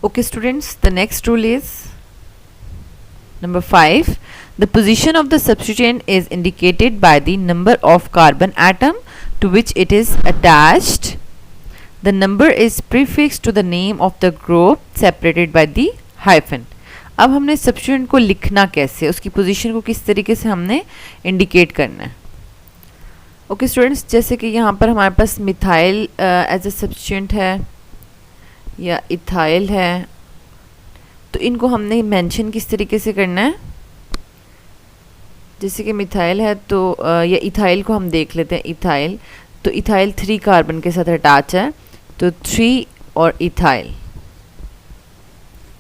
Okay students, the next rule is number 5. The position of the substituent is indicated by the number of carbon atom to which it is attached. The number is prefixed to the name of the group separated by the hyphen. अब हमने substituent को लिखना कैसे, उसकी position को किस तरीके से हमने इंडिकेट करना है. ओके स्टूडेंट्स, जैसे कि यहाँ पर हमारे पास मिथाइल एज ए सब्स्टिट्यूएंट है या इथाइल है, तो इनको हमने मेंशन किस तरीके से करना है. जैसे कि मिथाइल है तो या इथाइल को हम देख लेते हैं. इथाइल, तो इथाइल 3 कार्बन के साथ अटैच है, तो 3 और इथाइल.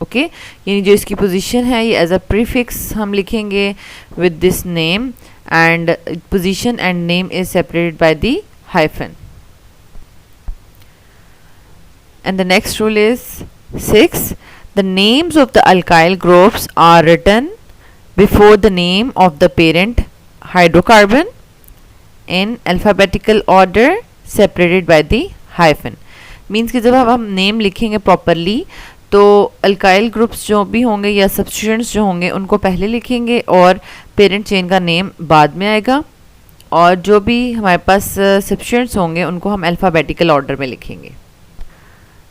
ओके, यानी जो इसकी पोजीशन है ये एज अ प्रीफिक्स हम लिखेंगे with this name, and position and name is separated by the hyphen. And the next rule is 6. The names of the alkyl groups are written before the name of the parent hydrocarbon in alphabetical order separated by the hyphen. Means कि जब हम name लिखेंगे properly तो alkyl groups जो भी होंगे या substituents जो होंगे उनको पहले लिखेंगे और पेरेंट चेन का नेम बाद में आएगा, और जो भी हमारे पास सब्स्टिट्यूएंट्स होंगे उनको हम अल्फ़ाबेटिकल ऑर्डर में लिखेंगे.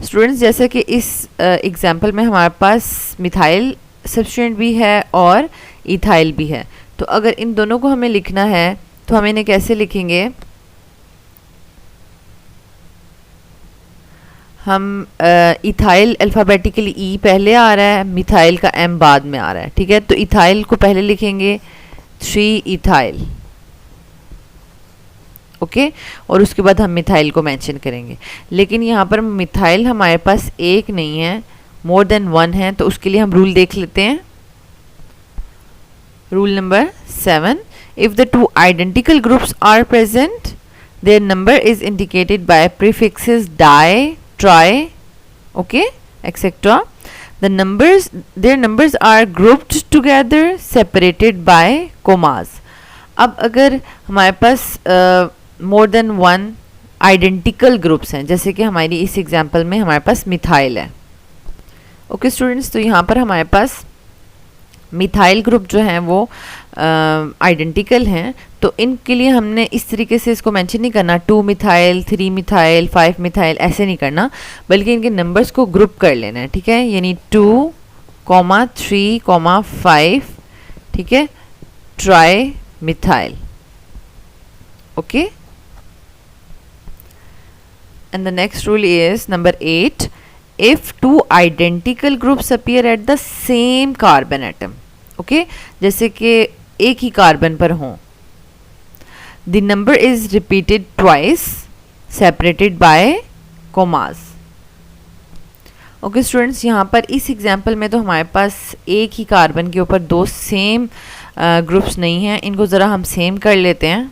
स्टूडेंट्स, जैसे कि इस एग्जाम्पल में हमारे पास मिथाइल सब्स्टिट्यूएंट भी है और इथाइल भी है, तो अगर इन दोनों को हमें लिखना है तो हम इन्हें कैसे लिखेंगे. हम इथाइल अल्फ़ाबेटिकली ई पहले आ रहा है, मिथाइल का एम बाद में आ रहा है. ठीक है, तो इथाइल को पहले लिखेंगे 3 इथाइल. ओके, और उसके बाद हम मिथाइल को मेंशन करेंगे. लेकिन यहाँ पर मिथाइल हमारे पास एक नहीं है, मोर देन 1 है, तो उसके लिए हम रूल देख लेते हैं. Rule number 7. If the 2 identical groups are present, their number is indicated by prefixes di, tri, okay, etcetera. The numbers, their numbers are grouped together separated by commas. अब अगर हमारे पास मोर देन 1 आइडेंटिकल ग्रुप्स हैं, जैसे कि हमारी इस example में हमारे पास मिथाइल है. ओके स्टूडेंट्स, तो यहाँ पर हमारे पास मिथाइल ग्रुप जो हैं वो आइडेंटिकल हैं, तो इनके लिए हमने इस तरीके से इसको मेंशन नहीं करना 2 मिथाइल, 3 मिथाइल, 5 मिथाइल, ऐसे नहीं करना, बल्कि इनके नंबर्स को ग्रुप कर लेना है. ठीक है, यानी 2, 3, 5, ठीक है, tri methyl. Okay, and the next rule is number 8. If 2 identical groups appear at the same carbon atom, okay, जैसे कि एक ही कार्बन पर हों, the number is repeated twice separated by commas. Okay students, यहाँ पर इस एग्जाम्पल में तो हमारे पास एक ही कार्बन के ऊपर 2 सेम ग्रुप्स नहीं हैं. इनको ज़रा हम सेम कर लेते हैं.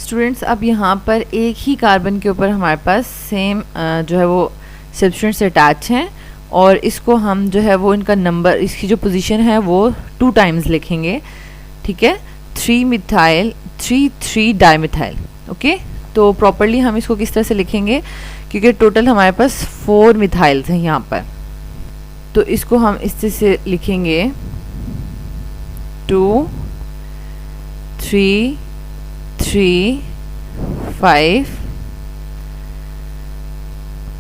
स्टूडेंट्स, अब यहाँ पर एक ही कार्बन के ऊपर हमारे पास सेम जो है वो सब्स्टिट्यूएंट्स अटैच हैं, और इसको हम जो है वो इनका नंबर, इसकी जो पोजीशन है वो 2 टाइम्स लिखेंगे. ठीक है, 3 मिथाइल, 3 डाईमिथाइल. ओके, तो प्रॉपरली हम इसको किस तरह से लिखेंगे, क्योंकि टोटल हमारे पास 4 मिथाइल्स हैं यहाँ पर, तो इसको हम इस तरह से लिखेंगे 2, 3, 5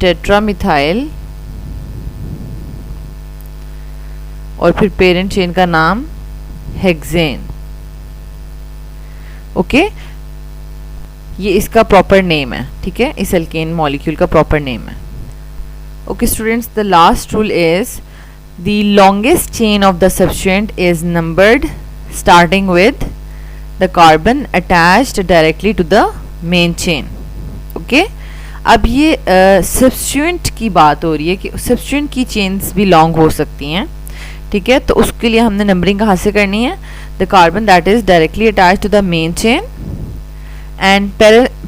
टेट्रामिथाइल, और फिर पेरेंट चेन का नाम हेक्सेन. ओके, ये इसका प्रॉपर नेम है. ठीक है, इस अल्केन मॉलिक्यूल का प्रॉपर नेम है. Okay students, the last rule is the longest chain of the substituent is numbered starting with the carbon attached directly to the main chain. okay, अब ये substituent की बात हो रही है कि सब्स्टिट्यूएंट की चेन्स भी लॉन्ग हो सकती हैं. ठीक है, तो उसके लिए हमने नंबरिंग कहाँ से करनी है. The carbon that is directly attached to the main chain, and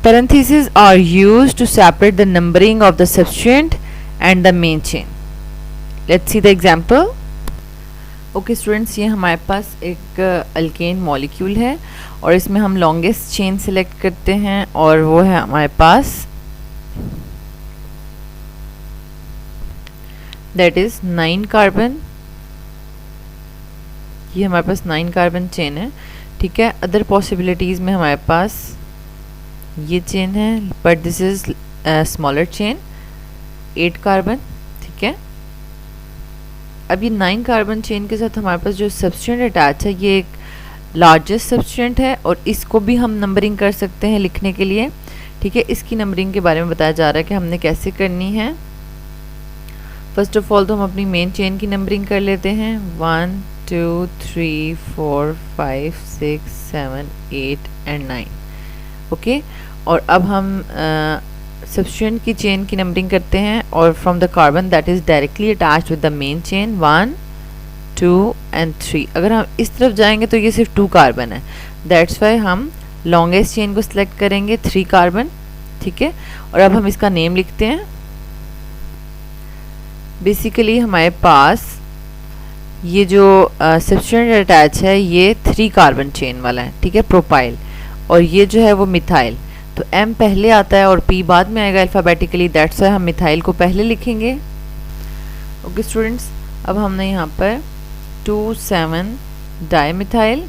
parentheses are used to separate the numbering of the substituent and the main chain. Let's see the example. Okay students, ये हमारे पास एक alkane molecule है और इसमें हम longest chain select करते हैं, और वो है हमारे पास दैट इज़ 9 कार्बन। ये हमारे पास 9 कार्बन चेन है, ठीक है। अदर पॉसिबिलिटीज़ में हमारे पास ये चेन है, but this is smaller chain, 8 carbon, ठीक है। अब ये 9 कार्बन चेन के साथ हमारे पास जो सब्सटेंट अटैच है ये एक लार्जेस्ट सब्सटेंट है, और इसको भी हम नंबरिंग कर सकते हैं लिखने के लिए, ठीक है। इसकी नंबरिंग के बारे में बताया जा रहा है कि हमने कैसे करनी है। फर्स्ट ऑफ ऑल तो हम अपनी मेन चेन की नंबरिंग कर लेते हैं, 1 2 3 4 5 6 7 8 एंड 9, ओके। और अब हम सब्सटेंट की चेन की नंबरिंग करते हैं, और from the carbon that is directly attached with the main chain 1 2 and 3। अगर हम इस तरफ जाएंगे तो ये सिर्फ 2 कार्बन है, दैट्स वाई हम लॉन्गेस्ट चेन को सिलेक्ट करेंगे 3 कार्बन, ठीक है। और अब हम इसका नेम लिखते हैं। बेसिकली हमारे पास ये जो सब्सटेंट अटैच है ये 3 कार्बन चेन वाला है, ठीक है, प्रोपाइल, और ये जो है वो मिथाइल। तो M पहले आता है और P बाद में आएगा अल्फ़ाबेटिकली, दैट्स वाई हम मिथाइल को पहले लिखेंगे, ओके स्टूडेंट्स। अब हमने यहाँ पर 2,7 डाईमिथाइल,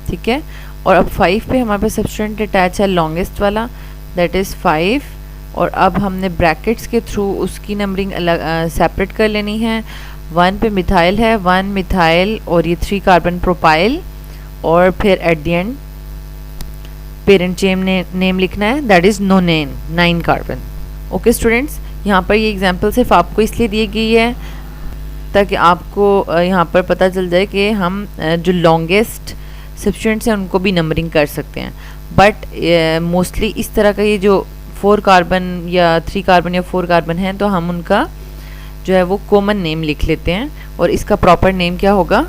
ठीक है। और अब 5 पे हमारे पास सब्सटेंट अटैच है लॉन्गेस्ट वाला, दैट इज़ 5। और अब हमने ब्रैकेट्स के थ्रू उसकी नंबरिंग अलग सेपरेट कर लेनी है। 1 पे मिथाइल है, 1 मिथाइल, और ये 3 कार्बन प्रोपाइल, और फिर at the end parent chain name लिखना है, that is नोनेन, 9 carbon, okay students. यहाँ पर ये एग्जांपल सिर्फ आपको इसलिए दी गई है ताकि आपको यहाँ पर पता चल जाए कि हम जो लॉन्गेस्ट सब्सटेंट्स हैं उनको भी नंबरिंग कर सकते हैं, बट मोस्टली इस तरह का ये जो 4 कार्बन या 3 कार्बन या 4 कार्बन हैं तो हम उनका जो है वो कॉमन नेम लिख लेते हैं, और इसका प्रॉपर नेम क्या होगा।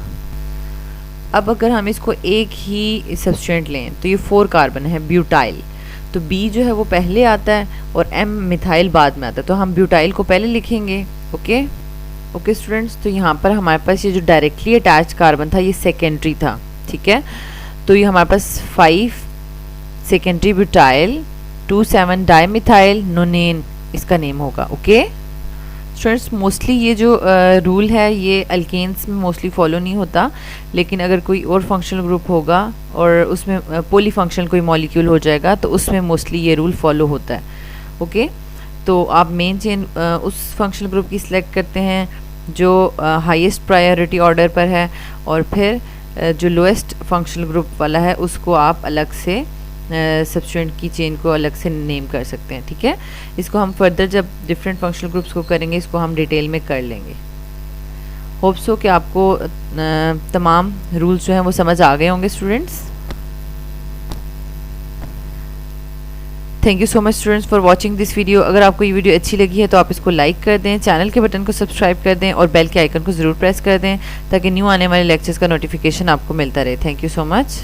अब अगर हम इसको एक ही सब्सटेंट लें तो ये 4 कार्बन है ब्यूटाइल, तो B जो है वो पहले आता है और M मिथाइल बाद में आता है, तो हम ब्यूटाइल को पहले लिखेंगे, ओके ओके स्टूडेंट्स। तो यहाँ पर हमारे पास ये जो डायरेक्टली अटैच कार्बन था ये सेकेंडरी था, ठीक है। तो ये हमारे पास 5 सेकेंडरी ब्यूटाइल, 2,7 डाईमिथाइल नोनेन इसका नेम होगा, ओके स्टूडेंट्स। मोस्टली ये जो रूल है ये अल्केन्स में मोस्टली फॉलो नहीं होता, लेकिन अगर कोई और फंक्शनल ग्रुप होगा और उसमें पॉलीफंक्शनल कोई मॉलिक्यूल हो जाएगा तो उसमें मोस्टली ये रूल फॉलो होता है, ओके। तो आप मेन चेन उस फंक्शनल ग्रुप की सिलेक्ट करते हैं जो हाईएस्ट प्रायोरिटी ऑर्डर पर है, और फिर जो लोएस्ट फंक्शनल ग्रुप वाला है उसको आप अलग से सब्सटेंट की चेन को अलग से नेम कर सकते हैं, ठीक है। इसको हम फर्दर जब डिफरेंट फंक्शनल ग्रुप्स को करेंगे इसको हम डिटेल में कर लेंगे। होप सो कि आपको तमाम रूल्स जो हैं वो समझ आ गए होंगे students. Thank you so much students for watching this video. अगर आपको ये वीडियो अच्छी लगी है तो आप इसको लाइक कर दें, चैनल के बटन को सब्सक्राइब कर दें, और बेल के आइकन को ज़रूर प्रेस कर दें ताकि न्यू आने वाले लेक्चर्स का नोटिफिकेशन आपको मिलता रहे। Thank you so much.